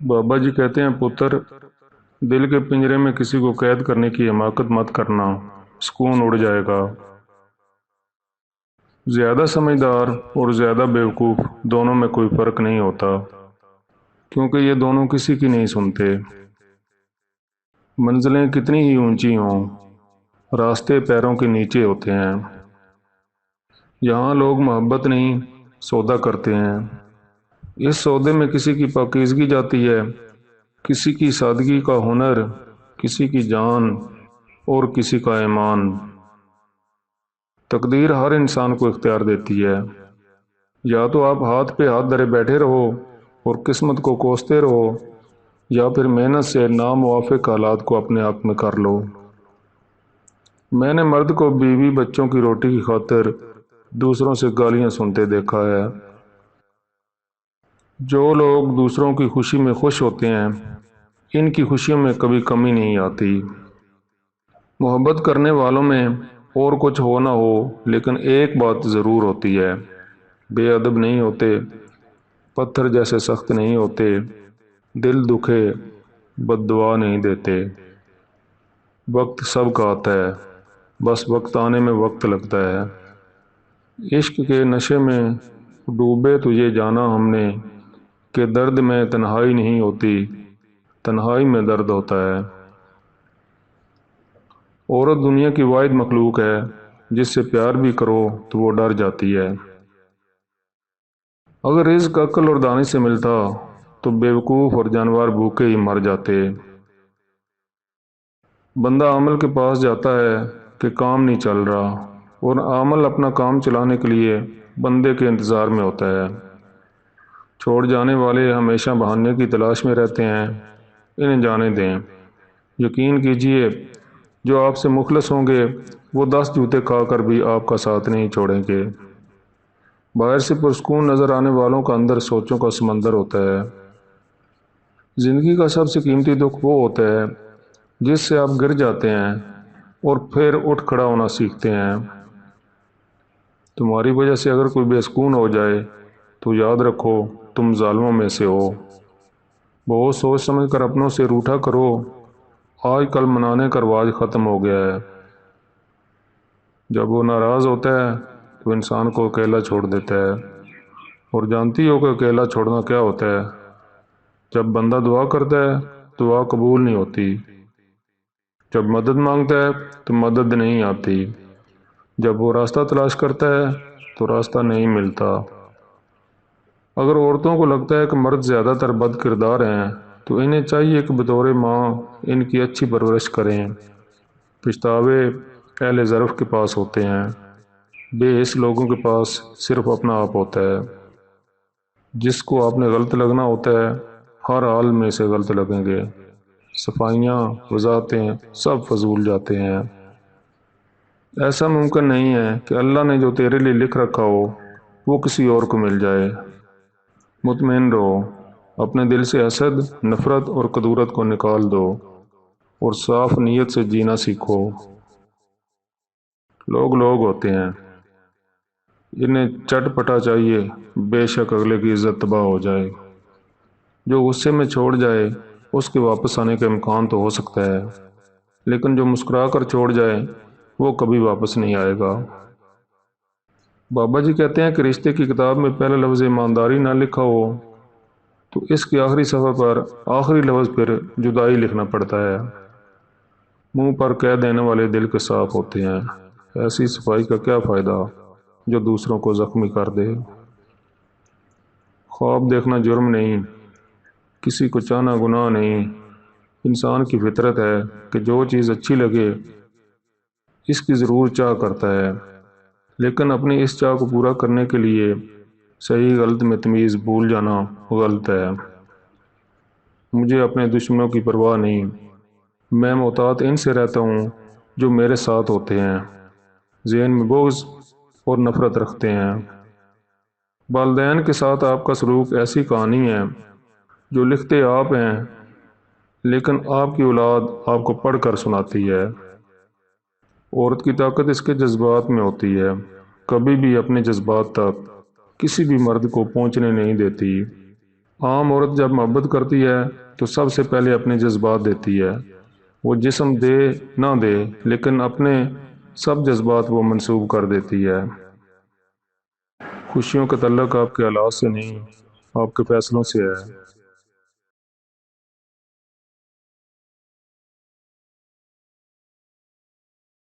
بابا جی کہتے ہیں پتر، دل کے پنجرے میں کسی کو قید کرنے کی حماقت مت کرنا، سکون اڑ جائے گا۔ زیادہ سمجھدار اور زیادہ بیوقوف دونوں میں کوئی فرق نہیں ہوتا، کیونکہ یہ دونوں کسی کی نہیں سنتے۔ منزلیں کتنی ہی اونچی ہوں، راستے پیروں کے نیچے ہوتے ہیں۔ یہاں لوگ محبت نہیں، سودا کرتے ہیں۔ اس سودے میں کسی کی پاکیزگی جاتی ہے، کسی کی سادگی کا ہنر، کسی کی جان اور کسی کا ایمان۔ تقدیر ہر انسان کو اختیار دیتی ہے، یا تو آپ ہاتھ پہ ہاتھ دھرے بیٹھے رہو اور قسمت کو کوستے رہو، یا پھر محنت سے ناموافق حالات کو اپنے حق میں کر لو۔ میں نے مرد کو بیوی بچوں کی روٹی کی خاطر دوسروں سے گالیاں سنتے دیکھا ہے۔ جو لوگ دوسروں کی خوشی میں خوش ہوتے ہیں، ان کی خوشیوں میں کبھی کمی نہیں آتی۔ محبت کرنے والوں میں اور کچھ ہو نہ ہو، لیکن ایک بات ضرور ہوتی ہے، بے ادب نہیں ہوتے، پتھر جیسے سخت نہیں ہوتے، دل دکھے بد دعا نہیں دیتے۔ وقت سب کا آتا ہے، بس وقت آنے میں وقت لگتا ہے۔ عشق کے نشے میں ڈوبے تجھے جانا ہم نے، کہ درد میں تنہائی نہیں ہوتی، تنہائی میں درد ہوتا ہے۔ عورت دنیا کی واحد مخلوق ہے جس سے پیار بھی کرو تو وہ ڈر جاتی ہے۔ اگر رزق عقل اور دانش سے ملتا تو بیوقوف اور جانور بھوکے ہی مر جاتے۔ بندہ عامل کے پاس جاتا ہے کہ کام نہیں چل رہا، اور عامل اپنا کام چلانے کے لیے بندے کے انتظار میں ہوتا ہے۔ چھوڑ جانے والے ہمیشہ بہانے کی تلاش میں رہتے ہیں، انہیں جانے دیں۔ یقین کیجئے، جو آپ سے مخلص ہوں گے وہ 10 جوتے کھا کر بھی آپ کا ساتھ نہیں چھوڑیں گے۔ باہر سے پرسکون نظر آنے والوں کا اندر سوچوں کا سمندر ہوتا ہے۔ زندگی کا سب سے قیمتی دکھ وہ ہوتا ہے جس سے آپ گر جاتے ہیں اور پھر اٹھ کھڑا ہونا سیکھتے ہیں۔ تمہاری وجہ سے اگر کوئی بے سکون ہو جائے تو یاد رکھو تم ظالموں میں سے ہو۔ بہت سوچ سمجھ کر اپنوں سے روٹھا کرو، آج کل منانے کا رواج ختم ہو گیا ہے۔ جب وہ ناراض ہوتا ہے تو انسان کو اکیلا چھوڑ دیتا ہے، اور جانتی ہو کہ اکیلا چھوڑنا کیا ہوتا ہے؟ جب بندہ دعا کرتا ہے دعا قبول نہیں ہوتی، جب مدد مانگتا ہے تو مدد نہیں آتی، جب وہ راستہ تلاش کرتا ہے تو راستہ نہیں ملتا۔ اگر عورتوں کو لگتا ہے کہ مرد زیادہ تر بد کردار ہیں تو انہیں چاہیے کہ بطور ماں ان کی اچھی پرورش کریں۔ پچھتاوے اہل ظرف کے پاس ہوتے ہیں، بے حس لوگوں کے پاس صرف اپنا آپ ہوتا ہے۔ جس کو آپ نے غلط لگنا ہوتا ہے ہر حال میں سے غلط لگیں گے۔ صفائیاں، وضاحتیں سب فضول جاتے ہیں۔ ایسا ممکن نہیں ہے کہ اللہ نے جو تیرے لیے لکھ رکھا ہو وہ کسی اور کو مل جائے۔ مطمئن رہو، اپنے دل سے حسد، نفرت اور کدورت کو نکال دو، اور صاف نیت سے جینا سیکھو۔ لوگ لوگ ہوتے ہیں، انہیں چٹ پٹا چاہیے، بے شک اگلے کی عزت تباہ ہو جائے۔ جو غصے میں چھوڑ جائے اس کے واپس آنے کا امکان تو ہو سکتا ہے، لیکن جو مسکرا کر چھوڑ جائے وہ کبھی واپس نہیں آئے گا۔ بابا جی کہتے ہیں کہ رشتے کی کتاب میں پہلا لفظ ایمانداری نہ لکھا ہو تو اس کی آخری صفحہ پر آخری لفظ پھر جدائی لکھنا پڑتا ہے۔ منہ پر کہہ دینے والے دل کے صاف ہوتے ہیں، ایسی صفائی کا کیا فائدہ جو دوسروں کو زخمی کر دے۔ خواب دیکھنا جرم نہیں، کسی کو چاہنا گناہ نہیں۔ انسان کی فطرت ہے کہ جو چیز اچھی لگے اس کی ضرور چاہ کرتا ہے، لیکن اپنی اس چاہ کو پورا کرنے کے لیے صحیح غلط میں تمیز بھول جانا غلط ہے۔ مجھے اپنے دشمنوں کی پرواہ نہیں، میں محتاط ان سے رہتا ہوں جو میرے ساتھ ہوتے ہیں، ذہن میں بغض اور نفرت رکھتے ہیں۔ والدین کے ساتھ آپ کا سلوک ایسی کہانی ہے جو لکھتے آپ ہیں لیکن آپ کی اولاد آپ کو پڑھ کر سناتی ہے۔ عورت کی طاقت اس کے جذبات میں ہوتی ہے، کبھی بھی اپنے جذبات تک کسی بھی مرد کو پہنچنے نہیں دیتی۔ عام عورت جب محبت کرتی ہے تو سب سے پہلے اپنے جذبات دیتی ہے۔ وہ جسم دے نہ دے لیکن اپنے سب جذبات وہ منسوب کر دیتی ہے۔ خوشیوں کا تعلق آپ کے حالات سے نہیں، آپ کے فیصلوں سے ہے۔